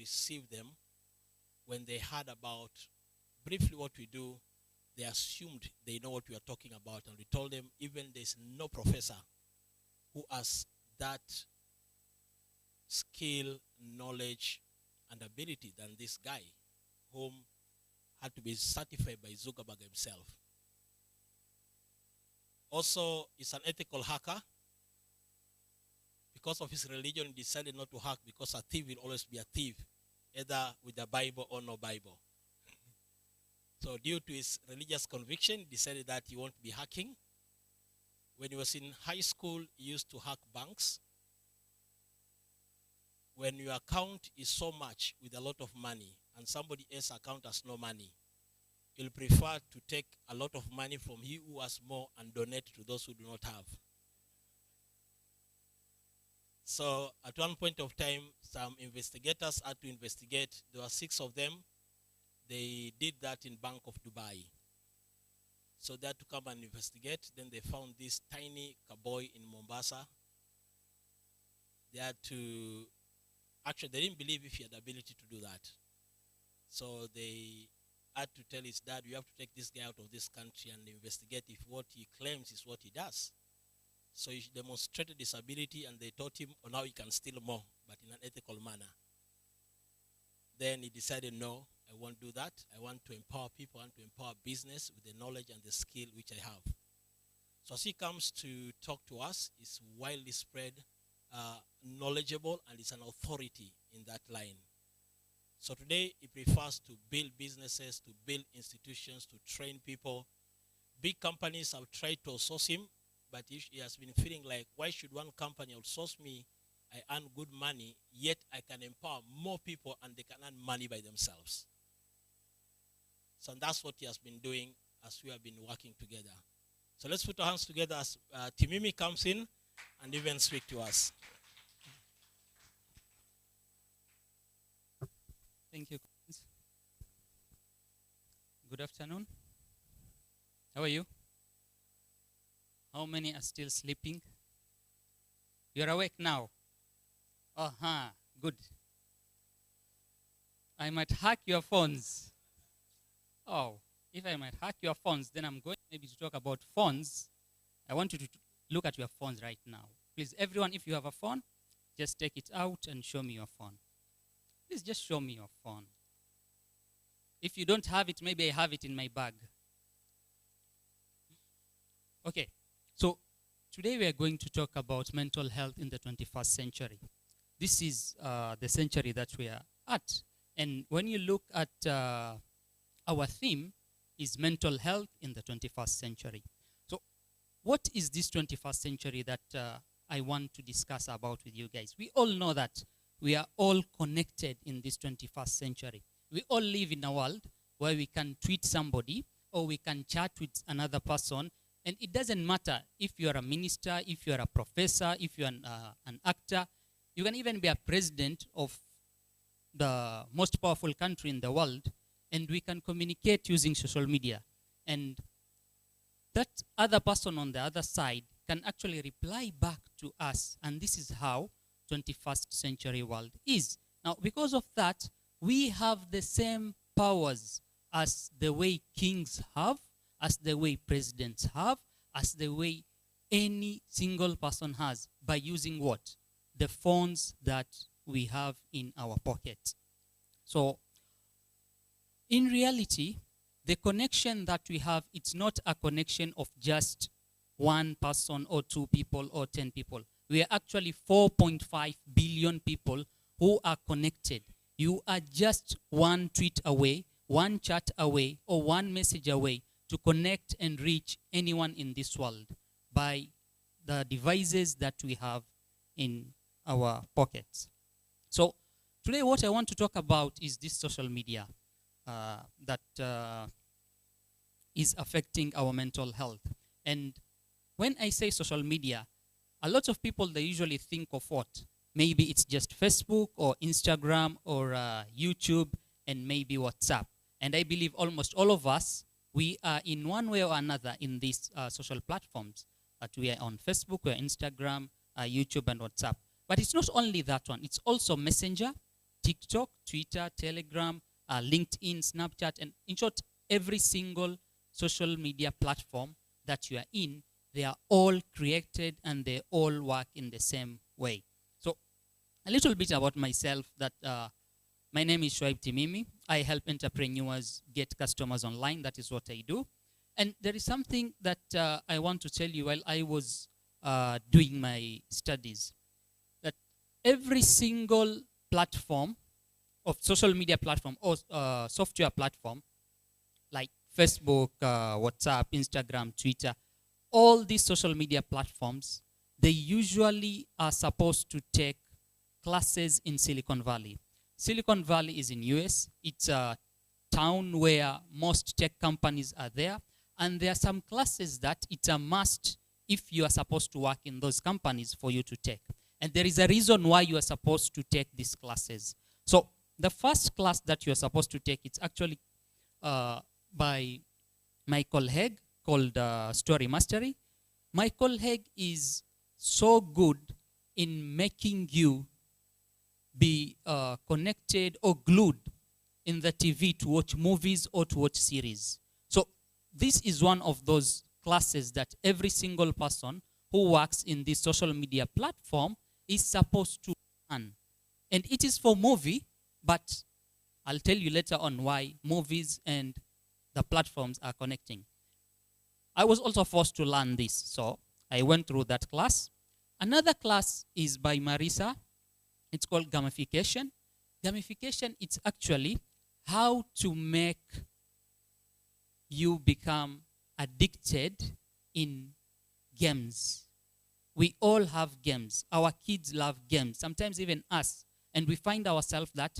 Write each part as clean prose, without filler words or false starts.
received them, when they heard about briefly what we do, they assumed they know what we are talking about. And we told them even there's no professor who has that skill, knowledge, and ability than this guy, whom had to be certified by Zuckerberg himself. Also, he's an ethical hacker. Because of his religion, he decided not to hack, because a thief will always be a thief, either with the Bible or no Bible. So due to his religious conviction, he decided that he won't be hacking. When he was in high school, he used to hack banks. When your account is so much with a lot of money and somebody else's account has no money, you'll prefer to take a lot of money from he who has more and donate to those who do not have. So at one point of time, some investigators had to investigate. There were 6 of them. They did that in Bank of Dubai. So they had to come and investigate. Then they found this tiny cowboy in Mombasa. They had to, actually they didn't believe if he had the ability to do that. So they had to tell his dad, you have to take this guy out of this country and investigate if what he claims is what he does. So he demonstrated his ability, and they taught him on how he can steal more, but in an ethical manner. Then he decided, no, I won't do that. I want to empower people, I want to empower business with the knowledge and the skill which I have. So as he comes to talk to us, he's widely spread, knowledgeable, and is an authority in that line. So today he prefers to build businesses, to build institutions, to train people. Big companies have tried to outsource him, but he has been feeling like, why should one company outsource me? I earn good money, yet I can empower more people and they can earn money by themselves. So that's what he has been doing as we have been working together. So let's put our hands together as Timimi comes in and even speak to us. Thank you. Good afternoon. How are you? How many are still sleeping? You're awake now? Good. I might hack your phones. Oh, if I might hack your phones, then I'm going maybe to talk about phones. I want you to look at your phones right now. Please, everyone, if you have a phone, just take it out and show me your phone. Please just show me your phone. If you don't have it, maybe I have it in my bag. Okay, so today we are going to talk about mental health in the 21st century. This is the century that we are at. And when you look at our theme is mental health in the 21st century. So what is this 21st century that I want to discuss about with you guys? We all know that we are all connected in this 21st century. We all live in a world where we can tweet somebody or we can chat with another person. And it doesn't matter if you're a minister, if you're a professor, if you're an actor. You can even be a president of the most powerful country in the world, and we can communicate using social media. And that other person on the other side can actually reply back to us. And this is how 21st century world is. Now, because of that, we have the same powers as the way kings have, as the way presidents have, as the way any single person has, by using what? The phones that we have in our pockets. So, in reality, the connection that we have, it's not a connection of just one person or 2 people or 10 people. We are actually 4.5 billion people who are connected. You are just one tweet away, one chat away, or one message away to connect and reach anyone in this world by the devices that we have in our pockets. So today what I want to talk about is this social media that is affecting our mental health. And when I say social media, a lot of people, they usually think of what? Maybe it's just Facebook or Instagram or YouTube and maybe WhatsApp. And I believe almost all of us, we are in one way or another in these social platforms. That we are on Facebook, we're Instagram, YouTube, and WhatsApp. But it's not only that one. It's also Messenger, TikTok, Twitter, Telegram, LinkedIn, Snapchat, and in short, every single social media platform that you are in, they are all created and they all work in the same way. So a little bit about myself, that my name is Shoaib Timimi. I help entrepreneurs get customers online. That is what I do. And there is something that I want to tell you while I was doing my studies, that every single platform of social media platform or software platform like Facebook, WhatsApp, Instagram, Twitter, all these social media platforms, they usually are supposed to take classes in Silicon Valley. Silicon Valley is in US. It's a town where most tech companies are there. And there are some classes that it's a must if you are supposed to work in those companies for you to take. And there is a reason why you are supposed to take these classes. So the first class that you are supposed to take, it's actually by Michael Hague, called Story Mastery. Michael Hague is so good in making you be connected or glued in the TV to watch movies or to watch series. So this is one of those classes that every single person who works in this social media platform is supposed to learn. And it is for movie, but I'll tell you later on why movies and the platforms are connecting. I was also forced to learn this, so I went through that class. Another class is by Marisa. It's called gamification. Gamification, it's actually how to make you become addicted in games. We all have games. Our kids love games, sometimes even us. And we find ourselves that,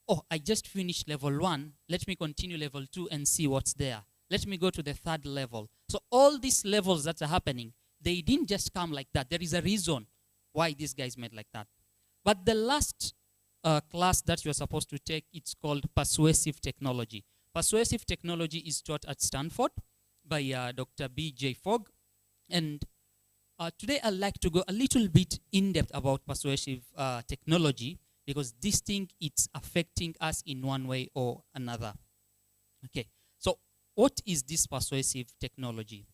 oh, I just finished level 1. Let me continue level 2 and see what's there. Let me go to the 3rd level. So all these levels that are happening, they didn't just come like that. There is a reason why these guys made like that. But the last class that you're supposed to take, it's called Persuasive Technology. Persuasive Technology is taught at Stanford by Dr. B.J. Fogg. And today I'd like to go a little bit in-depth about persuasive technology, because this thing, it's affecting us in one way or another. Okay, so what is this persuasive technology?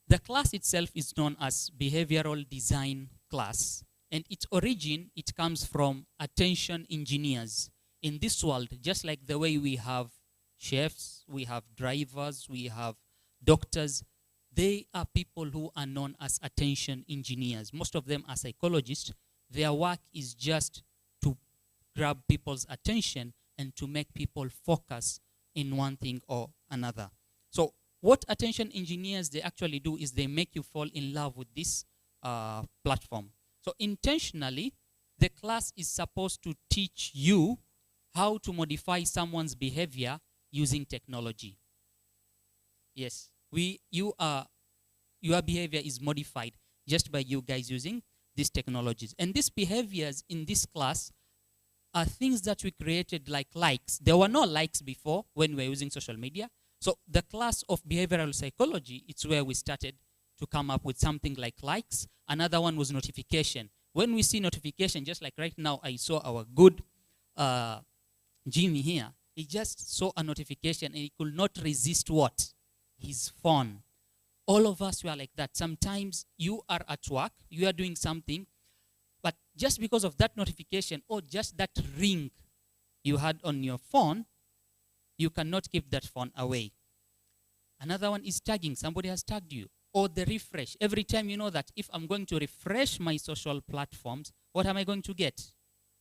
The class itself is known as behavioral design class, and its origin, it comes from attention engineers. In this world, just like the way we have chefs, we have drivers, we have doctors, they are people who are known as attention engineers. Most of them are psychologists. Their work is just to grab people's attention and to make people focus in one thing or another. So what attention engineers, they actually do is they make you fall in love with this platform. So intentionally, the class is supposed to teach you how to modify someone's behavior using technology. Yes, your behavior is modified just by you guys using these technologies. And these behaviors in this class are things that we created, like likes. There were no likes before when we were using social media. So the class of behavioral psychology, it's where we started to come up with something like likes. Another one was notification. When we see notification, just like right now, I saw our good Jimmy here. He just saw a notification and he could not resist what? His phone. All of us were like that. Sometimes you are at work, you are doing something, but just because of that notification or just that ring you had on your phone, you cannot keep that phone away. Another one is tagging. Somebody has tagged you. Or the refresh. Every time you know that if I'm going to refresh my social platforms, what am I going to get?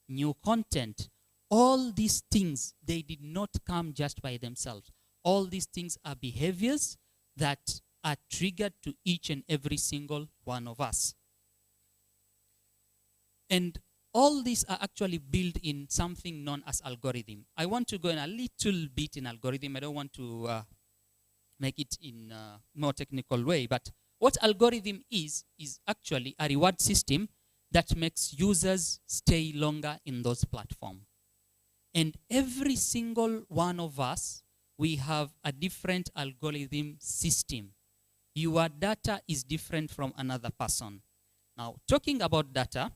New content. All these things, they did not come just by themselves. All these things are behaviors that are triggered to each and every single one of us. And all these are actually built in something known as algorithm. I want to go in a little bit in algorithm. I don't want to make it in a more technical way. But what algorithm is actually a reward system that makes users stay longer in those platforms. And every single one of us, we have a different algorithm system. Your data is different from another person. Now, talking about data,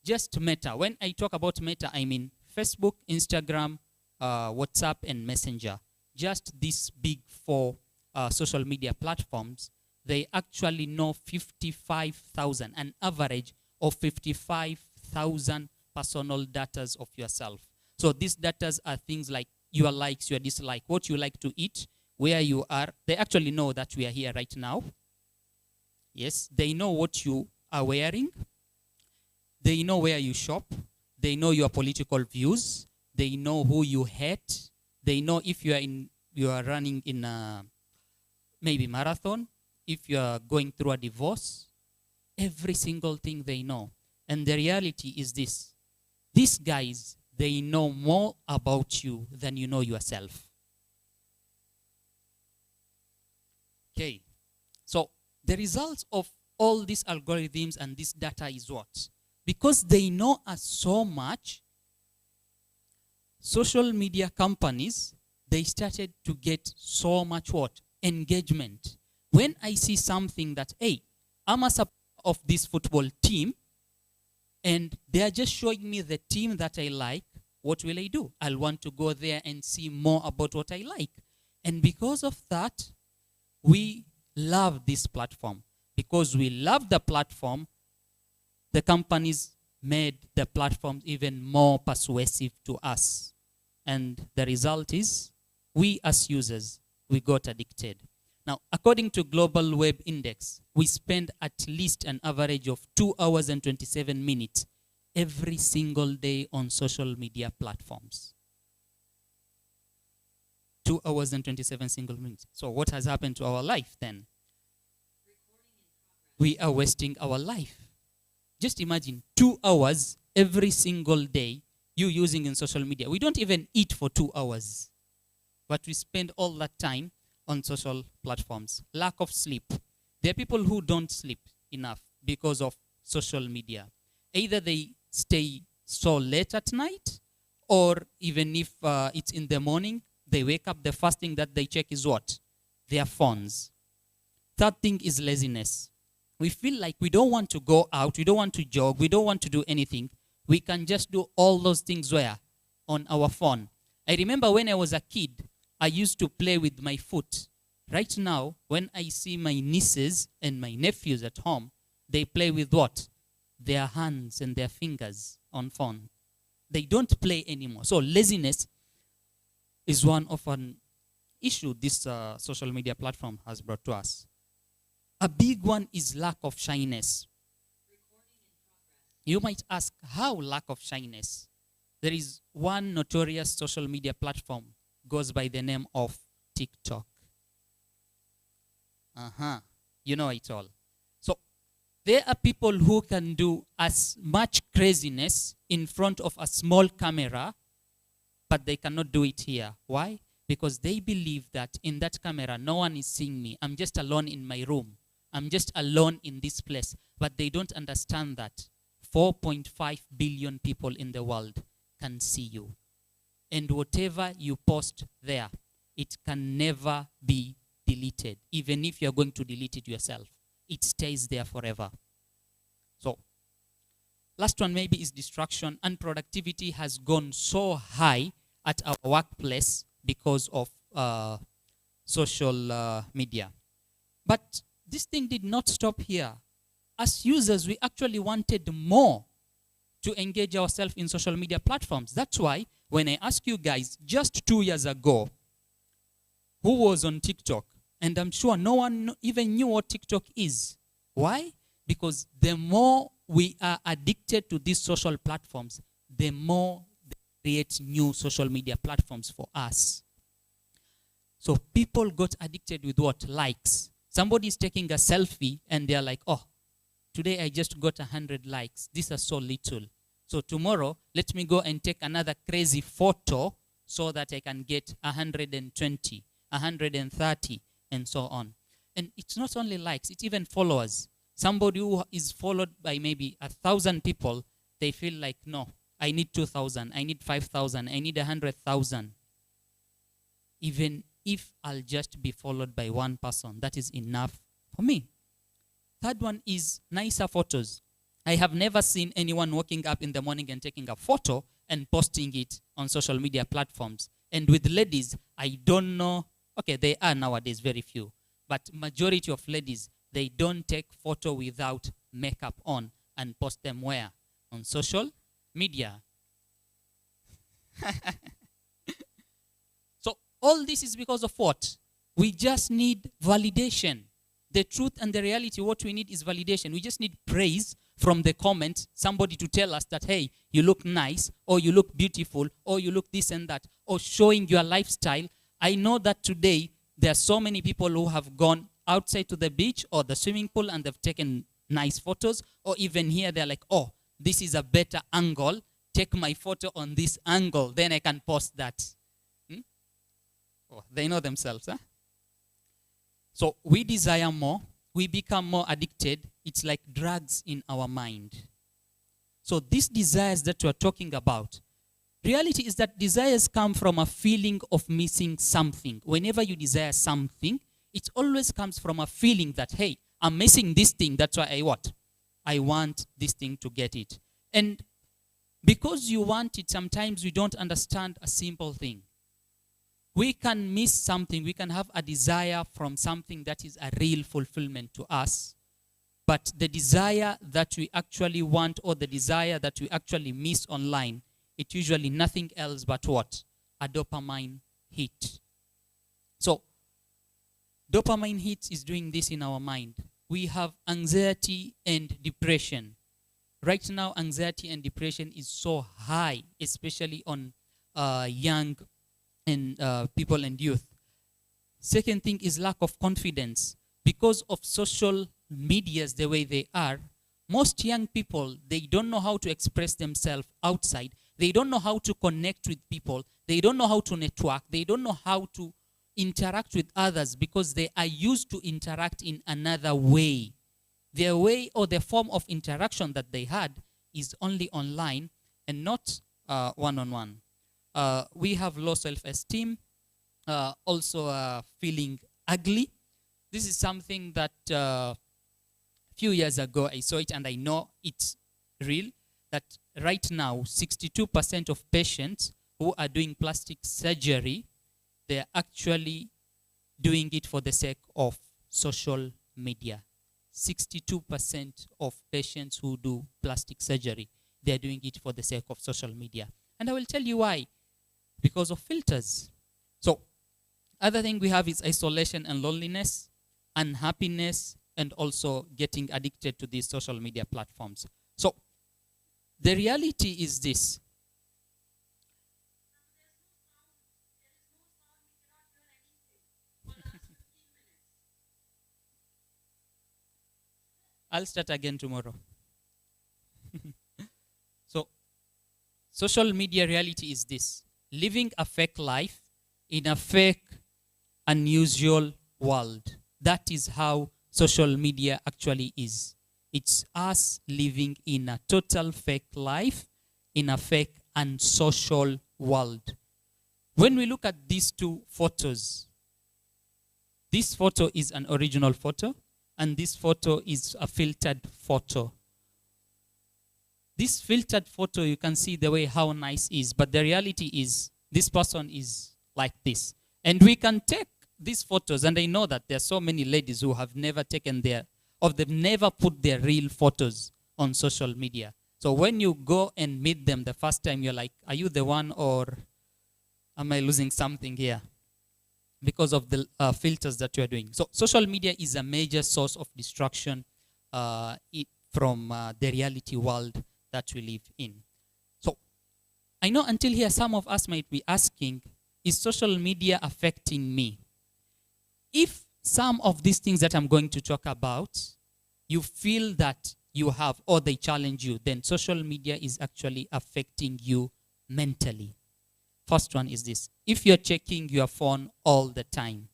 just Meta. When I talk about Meta, I mean Facebook, Instagram, WhatsApp, and Messenger. Just these big four social media platforms, they actually know 55,000, an average of 55,000 personal data of yourself. So these data are things like your likes, your dislikes, what you like to eat, where you are. They actually know that we are here right now. Yes, they know what you are wearing. They know where you shop. They know your political views. They know who you hate. They know if you are running in a maybe marathon, if you are going through a divorce. Every single thing they know. And the reality is this: these guys, they know more about you than you know yourself. Okay, so the results of all these algorithms and this data is what? Because they know us so much, social media companies, they started to get so much what? Engagement. When I see something that, hey, I'm a supporter of this football team, and they are just showing me the team that I like, what will I do? I'll want to go there and see more about what I like. And because of that, we love this platform. Because we love the platform, the companies made the platform even more persuasive to us. And the result is, we as users, we got addicted. Now, according to Global Web Index, we spend at least an average of 2 hours and 27 minutes every single day on social media platforms. 2 hours and 27 single minutes. So what has happened to our life then? We are wasting our life. Just imagine 2 hours every single day you using in social media. We don't even eat for 2 hours, but we spend all that time on social platforms. Lack of sleep. There are people who don't sleep enough because of social media. Either they stay so late at night, or even if it's in the morning, they wake up, the first thing that they check is what? Their phones. Third thing is laziness. We feel like we don't want to go out, we don't want to jog, we don't want to do anything. We can just do all those things where? On our phone. I remember when I was a kid, I used to play with my foot. Right now, when I see my nieces and my nephews at home, they play with what? Their hands and their fingers on phone. They don't play anymore. So laziness is one of an issue this social media platform has brought to us. A big one is lack of shyness. You might ask, how lack of shyness? There is one notorious social media platform, goes by the name of TikTok. You know it all. So there are people who can do as much craziness in front of a small camera, but they cannot do it here. Why? Because they believe that in that camera, no one is seeing me. I'm just alone in my room. I'm just alone in this place. But they don't understand that 4.5 billion people in the world can see you. And whatever you post there, it can never be deleted. Even if you're going to delete it yourself, it stays there forever. So, last one maybe is distraction. And productivity has gone so high at our workplace because of social media. But this thing did not stop here. As users, we actually wanted more to engage ourselves in social media platforms. That's why when I ask you guys, just 2 years ago, who was on TikTok? And I'm sure no one even knew what TikTok is. Why? Because the more we are addicted to these social platforms, the more they create new social media platforms for us. So people got addicted with what? Likes. Somebody is taking a selfie and they're like, oh, today I just got 100 likes. These are so little. So tomorrow, let me go and take another crazy photo so that I can get 120, 130, and so on. And it's not only likes, it's even followers. Somebody who is followed by maybe 1,000 people, they feel like, no, I need 2,000, I need 5,000, I need 100,000. Even if I'll just be followed by one person, that is enough for me. Third one is nicer photos. I have never seen anyone waking up in the morning and taking a photo and posting it on social media platforms. And with ladies, I don't know. Okay, they are nowadays very few. But majority of ladies, they don't take photo without makeup on and post them where? On social media. So all this is because of what? We just need validation. The truth and the reality, what we need is validation. We just need praise from the comments, somebody to tell us that, hey, you look nice, or you look beautiful, or you look this and that, or showing your lifestyle. I know that today there are so many people who have gone outside to the beach or the swimming pool and they've taken nice photos, or even here they're like, oh, this is a better angle. Take my photo on this angle, then I can post that. Oh, they know themselves, huh? So we desire more. We become more addicted. It's like drugs in our mind. So these desires that we're talking about, reality is that desires come from a feeling of missing something. Whenever you desire something, it always comes from a feeling that, hey, I'm missing this thing. That's why I want this thing to get it. And because you want it, sometimes we don't understand a simple thing. We can miss something. We can have a desire from something that is a real fulfillment to us. But the desire that we actually want, or the desire that we actually miss online, it's usually nothing else but what? A dopamine hit. So dopamine hit is doing this in our mind. We have anxiety and depression. Right now, anxiety and depression is so high, especially on young and people and youth. Second thing is lack of confidence. Because of social medias the way they are, most young people, they don't know how to express themselves outside. They don't know how to connect with people. They don't know how to network. They don't know how to interact with others because they are used to interact in another way. Their way or the form of interaction that they had is only online and not one-on-one. We have low self-esteem, also feeling ugly. This is something that a few years ago I saw it, and I know it's real, that right now 62% of patients who are doing plastic surgery, they're actually doing it for the sake of social media. 62% of patients who do plastic surgery, they're doing it for the sake of social media. And I will tell you why. Because of filters. So, other thing we have is isolation and loneliness, unhappiness, and also getting addicted to these social media platforms. So, the reality is this. I'll start again tomorrow. So, social media reality is this. Living a fake life in a fake, unusual world. That is how social media actually is. It's us living in a total fake life, in a fake and social world. When we look at these two photos, this photo is an original photo, and this photo is a filtered photo. This filtered photo, you can see the way how nice is, but the reality is this person is like this. And we can take these photos, and I know that there are so many ladies who have never taken their, or they've never put their real photos on social media. So when you go and meet them the first time, you're like, are you the one, or am I losing something here? Because of the filters that you're doing. So social media is a major source of distraction from the reality world that we live in. So I know until here some of us might be asking, is social media affecting me? If some of these things that I'm going to talk about, you feel that you have, or they challenge you, then social media is actually affecting you mentally. First one is this. If you're checking your phone all the time,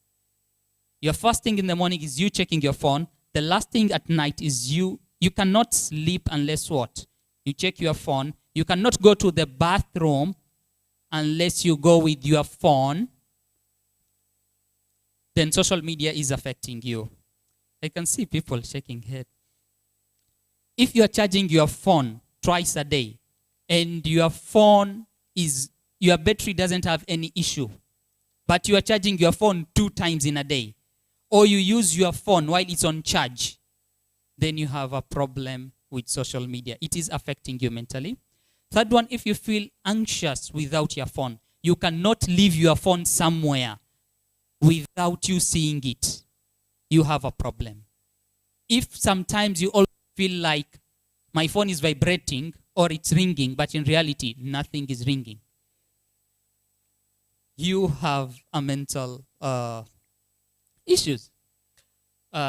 your first thing in the morning is you checking your phone. The last thing at night is you cannot sleep unless what? You check your phone. You cannot go to the bathroom unless you go with your phone. Then social media is affecting you. I can see people shaking head. if you are charging your phone twice a day and your battery doesn't have any issue, but you are charging your phone 2 times in a day, or you use your phone while it's on charge, then you have a problem with social media. It is affecting you mentally. Third one, if you feel anxious without your phone, you cannot leave your phone somewhere without you seeing it, you have a problem. If sometimes you all feel like my phone is vibrating or it's ringing, but in reality, nothing is ringing, you have a mental issues.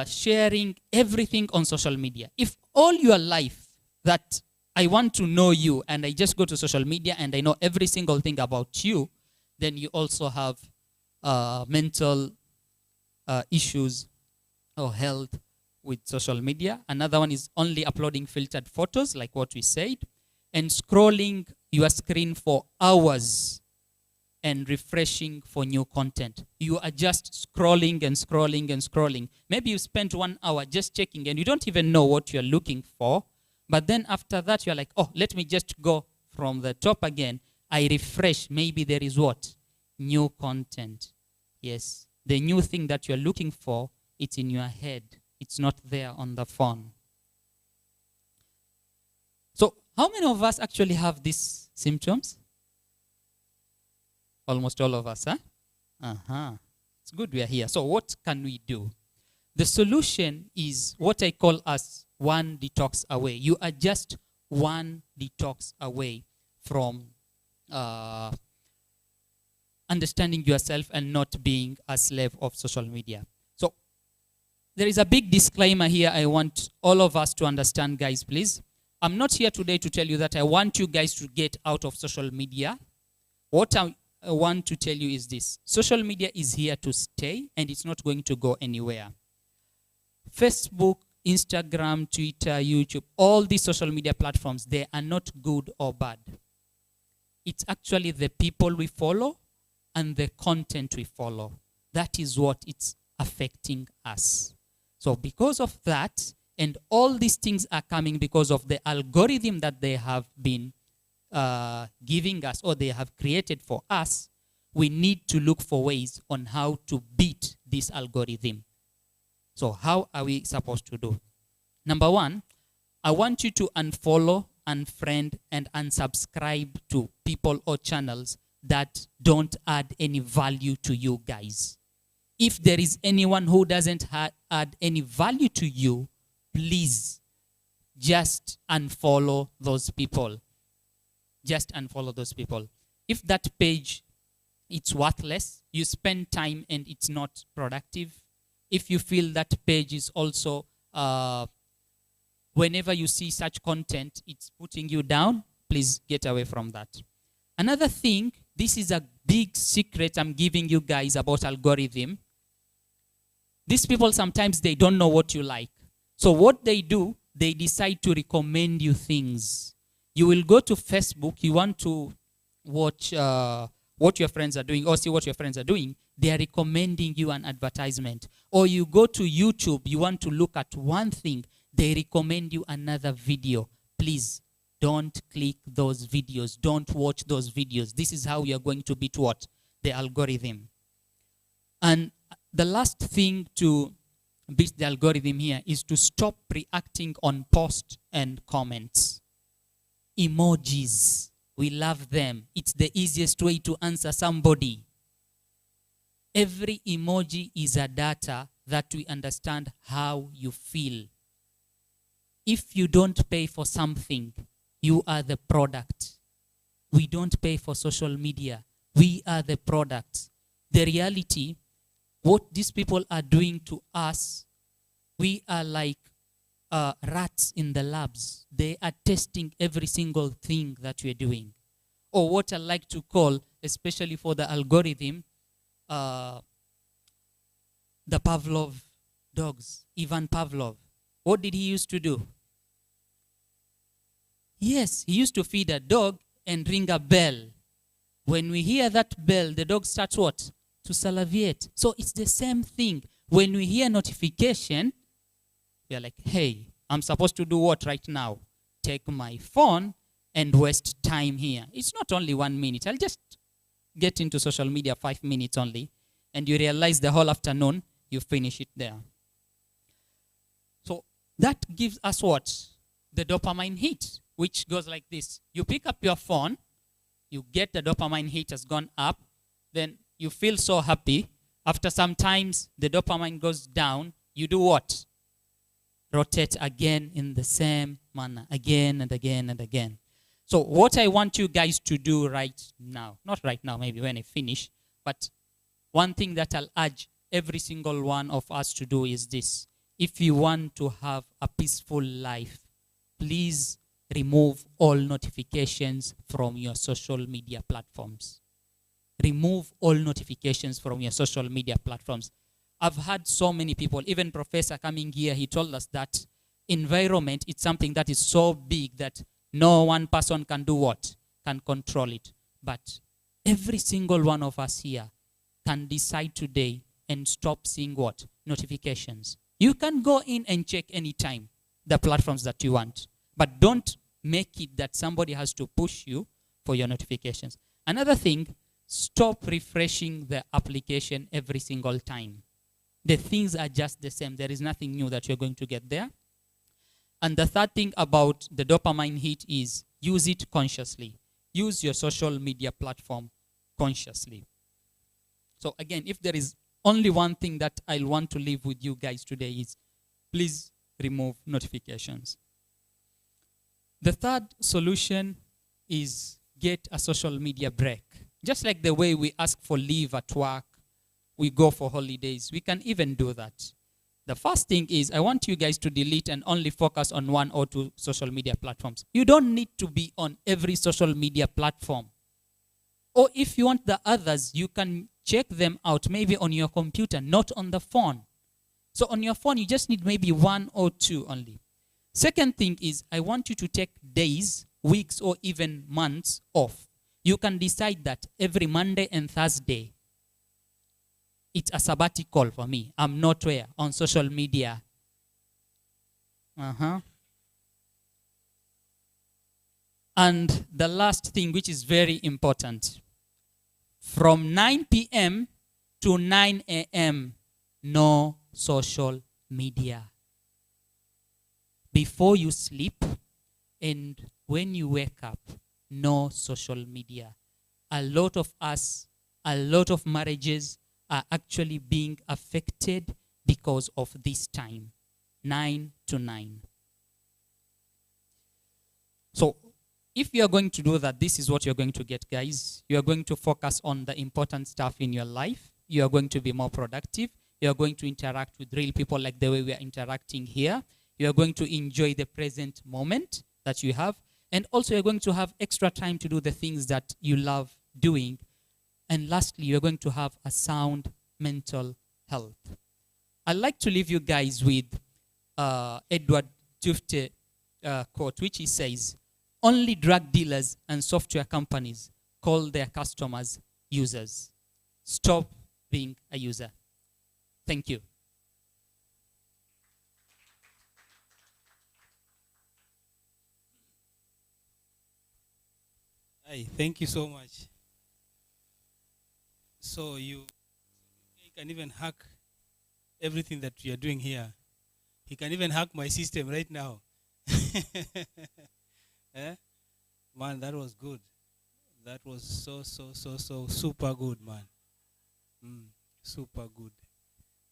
Sharing everything on social media. If all your life that I want to know you and I just go to social media and I know every single thing about you, then you also have mental issues or health with social media. Another one is only uploading filtered photos, like what we said, and scrolling your screen for hours and refreshing for new content. You are just scrolling and scrolling and scrolling. Maybe you spent 1 hour just checking and you don't even know what you're looking for. But then after that, you're like, oh, let me just go from the top again. I refresh. Maybe there is what? New content. Yes. The new thing that you're looking for, it's in your head. It's not there on the phone. So how many of us actually have these symptoms? Almost all of us, huh? It's good we are here. So what can we do? The solution is what I call as one detox away. You are just one detox away from understanding yourself and not being a slave of social media. So there is a big disclaimer here I want all of us to understand, guys, please. I'm not here today to tell you that I want you guys to get out of social media. What I want to tell you is this. Social media is here to stay and it's not going to go anywhere. Facebook, Instagram, Twitter, YouTube, all these social media platforms, they are not good or bad. It's actually the people we follow and the content we follow. That is what it's affecting us. So because of that, and all these things are coming because of the algorithm that they have been giving us or they have created for us, we need to look for ways on how to beat this algorithm. So how are we supposed to do? Number one, I want you to unfollow, unfriend, and unsubscribe to people or channels that don't add any value to you guys. If there is anyone who doesn't add any value to you, please just unfollow those people. Just unfollow those people. If that page, it's worthless, you spend time and it's not productive. If you feel that page is also, whenever you see such content, it's putting you down, please get away from that. Another thing, this is a big secret I'm giving you guys about algorithm. These people, sometimes they don't know what you like. So what they do, they decide to recommend you things. You will go to Facebook, you want to watch what your friends are doing or see what your friends are doing, they are recommending you an advertisement. Or you go to YouTube, you want to look at one thing, they recommend you another video. Please, don't click those videos. Don't watch those videos. This is how you're going to beat what? The algorithm. And the last thing to beat the algorithm here is to stop reacting on posts and comments. Emojis, we love them. It's the easiest way to answer somebody. Every emoji is a data that we understand how you feel. If you don't pay for something, you are the product. We don't pay for social media. We are the product. The reality, what these people are doing to us, we are like rats in the labs. They are testing every single thing that we're doing. Or what I like to call, especially for the algorithm, the Pavlov dogs. Ivan Pavlov. What did he used to do? Yes, he used to feed a dog and ring a bell. When we hear that bell, the dog starts what? To salivate. So it's the same thing. When we hear notification, we are like, hey, I'm supposed to do what right now? Take my phone and waste time here. It's not only 1 minute. I'll just get into social media 5 minutes only, and you realize the whole afternoon, you finish it there. So that gives us what? The dopamine hit, which goes like this. You pick up your phone, you get the dopamine hit has gone up, then you feel so happy. After some times, the dopamine goes down. You do what? Rotate again in the same manner, again and again and again. So what I want you guys to do right now, not right now, maybe when I finish, but one thing that I'll urge every single one of us to do is this. If you want to have a peaceful life, please remove all notifications from your social media platforms. Remove all notifications from your social media platforms. I've had so many people, even Professor coming here, he told us that environment, it's something that is so big that no one person can do what? Can control it. But every single one of us here can decide today and stop seeing what? Notifications. You can go in and check anytime the platforms that you want. But don't make it that somebody has to push you for your notifications. Another thing, stop refreshing the application every single time. The things are just the same. There is nothing new that you're going to get there. And the third thing about the dopamine hit is use it consciously. Use your social media platform consciously. So again, if there is only one thing that I'll want to leave with you guys today is please remove notifications. The third solution is get a social media break. Just like the way we ask for leave at work, we go for holidays, we can even do that. The first thing is I want you guys to delete and only focus on 1 or 2 social media platforms. You don't need to be on every social media platform. Or if you want the others, you can check them out maybe on your computer, not on the phone. So on your phone, you just need maybe 1 or 2 only. Second thing is I want you to take days, weeks, or even months off. You can decide that every Monday and Thursday, it's a sabbatical for me. I'm not where? On social media. And the last thing, which is very important, from 9 p.m. to 9 a.m., no social media. Before you sleep and when you wake up, no social media. A lot of us, a lot of marriages are actually being affected because of this time, 9 to 9. So if you're going to do that, this is what you're going to get, guys. You're going to focus on the important stuff in your life. You're going to be more productive. You're going to interact with real people like the way we are interacting here. You're going to enjoy the present moment that you have. And also you're going to have extra time to do the things that you love doing. And lastly, you're going to have a sound mental health. I'd like to leave you guys with Edward Tufte quote, which he says, only drug dealers and software companies call their customers users. Stop being a user. Thank you. Hi, thank you so much. So you can even hack everything that we are doing here. He can even hack my system right now. Eh? Man, that was good. That was so super good, man. Super good.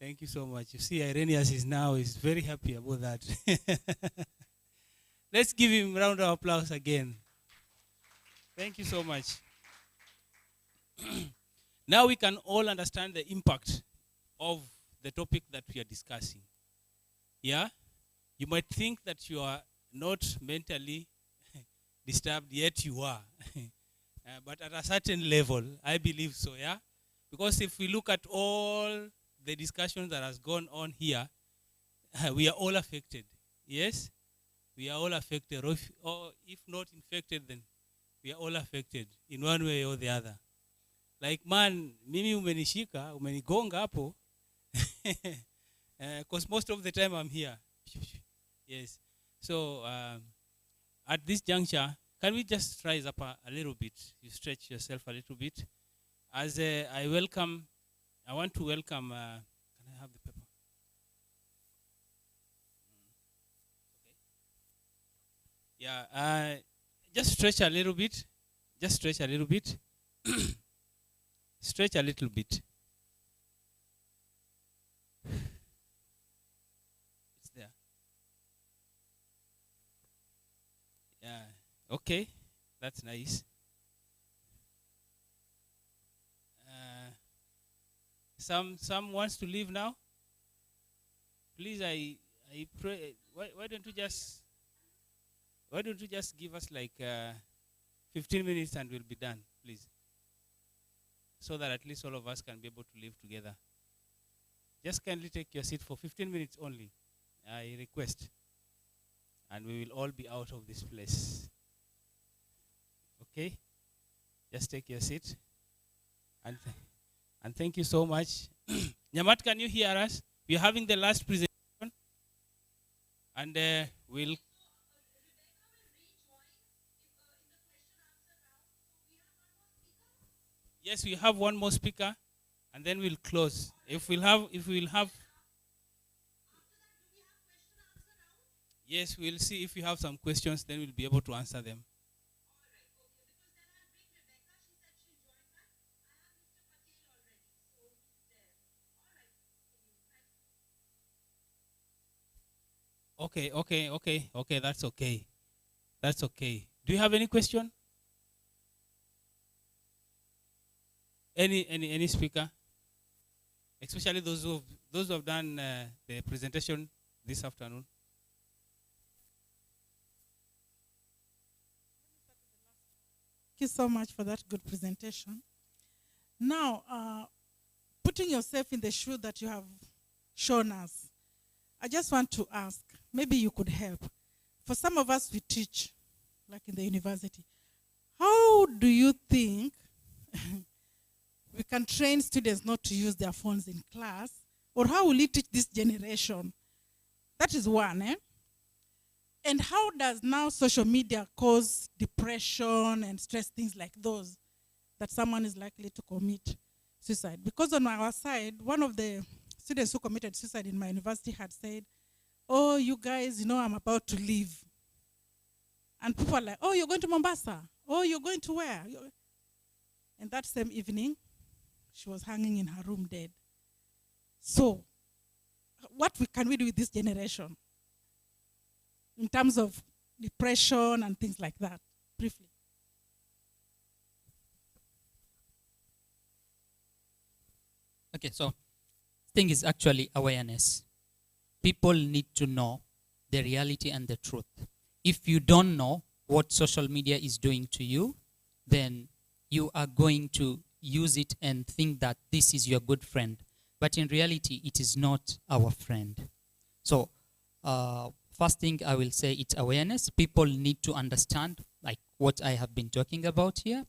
Thank you so much. You see, Irenaeus is very happy about that. Let's give him a round of applause again. Thank you so much. Now we can all understand the impact of the topic that we are discussing. Yeah? You might think that you are not mentally disturbed, yet you are. But at a certain level, I believe so, yeah? Because if we look at all the discussions that has gone on here, we are all affected. Yes? We are all affected. Or if not infected, then we are all affected in one way or the other. Like, man, mimi umenishika, umenigonga hapo. Because most of the time I'm here. Yes. So at this juncture, can we just rise up a little bit? You stretch yourself a little bit. As I want to welcome, can I have the paper? Okay. Yeah, just stretch a little bit. Just stretch a little bit. Stretch a little bit. It's there. Yeah. Okay. That's nice. Some wants to leave now. Please, I pray. Why don't you just give us like 15 minutes and we'll be done, please, so that at least all of us can be able to live together. Just kindly take your seat for 15 minutes only, I request, and we will all be out of this place. Okay? Just take your seat. And thank you so much. Nyamat, can you hear us? We are having the last presentation, and we'll... Yes, we have one more speaker, and then we'll close. If we'll have, yes, we'll see if you have some questions, then we'll be able to answer them. Okay, that's okay. That's okay. Do you have any question? Any speaker? Especially those who have done the presentation this afternoon. Thank you so much for that good presentation. Now, putting yourself in the shoe that you have shown us, I just want to ask, maybe you could help. For some of us, we teach, like in the university. How do you think we can train students not to use their phones in class? Or how will you teach this generation? That is one, eh? And how does now social media cause depression and stress, things like those, that someone is likely to commit suicide? Because on our side, one of the students who committed suicide in my university had said, oh, you guys, I'm about to leave. And people are like, oh, you're going to Mombasa? Oh, you're going to where? And that same evening, she was hanging in her room dead. So, what can we do with this generation in terms of depression and things like that, briefly? Okay, so thing is actually awareness. People need to know the reality and the truth. If you don't know what social media is doing to you, then you are going to use it and think that this is your good friend. But in reality, it is not our friend. So, first thing I will say, it's awareness. People need to understand like what I have been talking about here.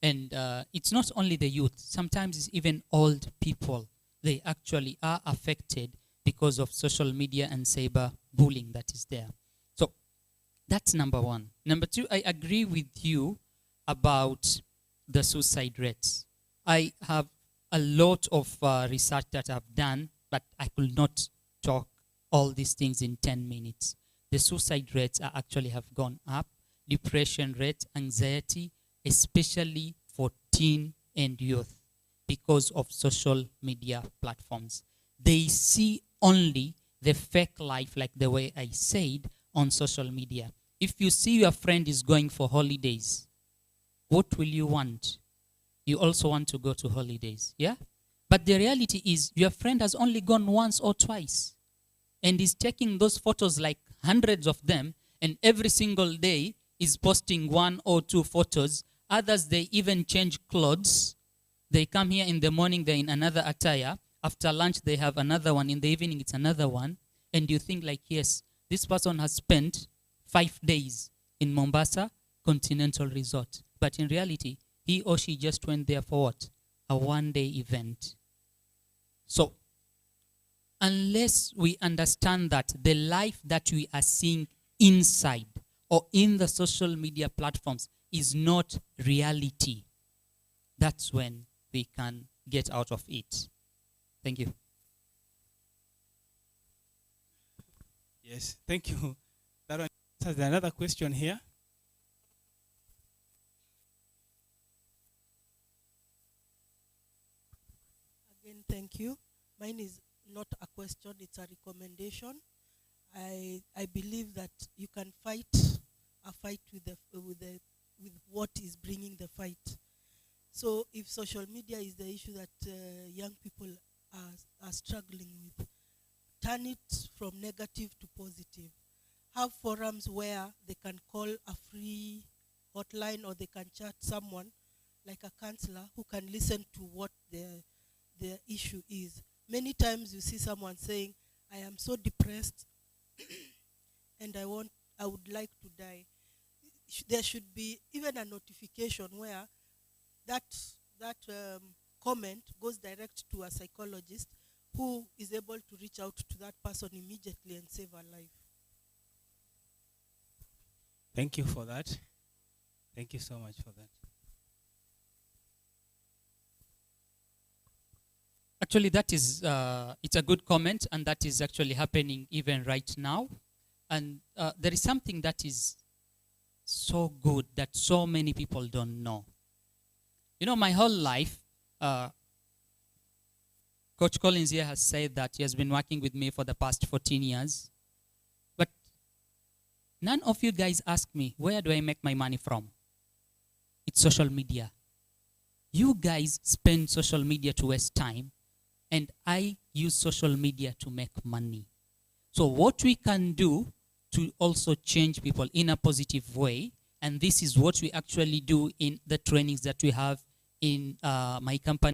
And it's not only the youth. Sometimes it's even old people. They actually are affected because of social media and cyber bullying that is there. So that's number one. Number two, I agree with you about the suicide rates. I have a lot of research that I've done, but I could not talk all these things in 10 minutes. The suicide rates are actually have gone up. Depression rates, anxiety, especially for teen and youth, because of social media platforms. They see only the fake life, like the way I said, on social media. If you see your friend is going for holidays, what will you want? You also want to go to holidays, yeah? But the reality is your friend has only gone once or twice and is taking those photos, like hundreds of them, and every single day is posting 1 or 2 photos. Others, they even change clothes. They come here in the morning, they're in another attire. After lunch, they have another one. In the evening, it's another one. And you think like, yes, this person has spent 5 days in Mombasa Continental Resort. But in reality, he or she just went there for what? A one-day event. So, unless we understand that the life that we are seeing inside or in the social media platforms is not reality, that's when we can get out of it. Thank you. Yes, thank you. That one has another question here. Again, thank you. Mine is not a question, it's a recommendation. I believe that you can fight a fight with what is bringing the fight. So if social media is the issue that young people are struggling with, turn it from negative to positive. Have forums where they can call a free hotline, or they can chat someone like a counselor who can listen to what their issue is. Many times you see someone saying, I am so depressed and I would like to die. There should be even a notification where that comment goes direct to a psychologist who is able to reach out to that person immediately and save a life. Thank you for that. Thank you so much for that. Actually, that is, it's a good comment, and that is actually happening even right now. And there is something that is so good that so many people don't know. You know, my whole life, Coach Collins here has said that he has been working with me for the past 14 years. But none of you guys ask me, where do I make my money from? It's social media. You guys spend social media to waste time, and I use social media to make money. So what we can do to also change people in a positive way, and this is what we actually do in the trainings that we have in my company.